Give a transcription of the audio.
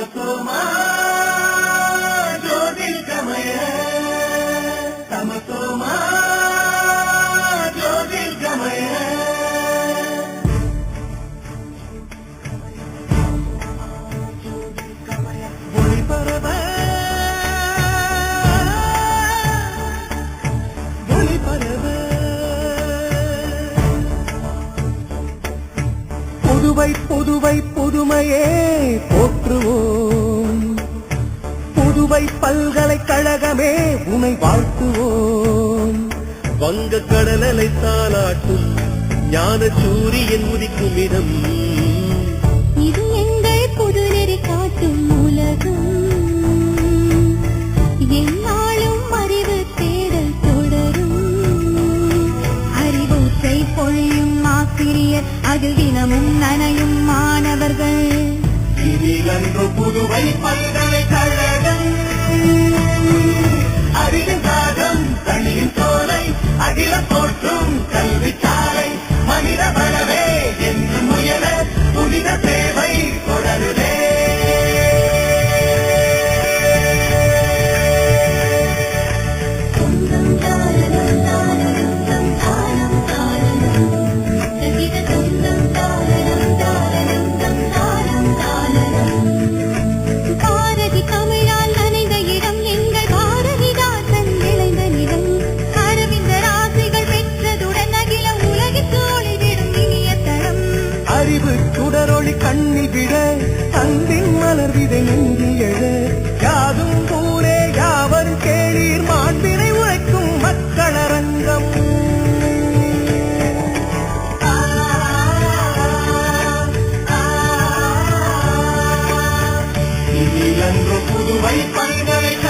தமசோமா ஜோதிர்கமய தமசோமா ஜோதிர்கமய புதுவை புதுவை புதுமையே போற்றுவோம் புதுவை பல்கலைக்கழகமே உனை வாழ்த்துவோம் வங்க கடலலை தாளாட்டும் ஞான சூரியன் உதிக்கும் இடம் இது எங்கள் புதுநெறி காட்டும் உலகம் என்னாலும் அறிவு தேடல் தொடரும் அறிவூற்றை பொழியும் ஆசிரியர் அதில் தினமும் நனையும் மாணவர்கள் இதிலன்று புதுவை பல்கலைக்கழகம் அறிவின் சாதம் தனியின் சோலை அகில போற்றும் கல்வி சாலை மனித பலவே என்று முயல புனித சேவை தொடருதே பாரதி தமிழால் நனைந்த இடம் எங்கள் பாரதிதாசன் விளைந்த நிலம் அரவிந்தர் ஆசைகள் பெற்றதுடன் அகில உலகிற்கு ஒளிவிடும் இனிய தளம் அறிவு சுடரொளி கண்ணில் விட அன்பின் மலர் விதை நெஞ்சில் எழ யாதும் ஊரே யாவரும் கேளீர் மாண்பினை உரைக்கும் மக்களரங்கம் இதிலன்று புதுவை பல்கலைக்கழகம்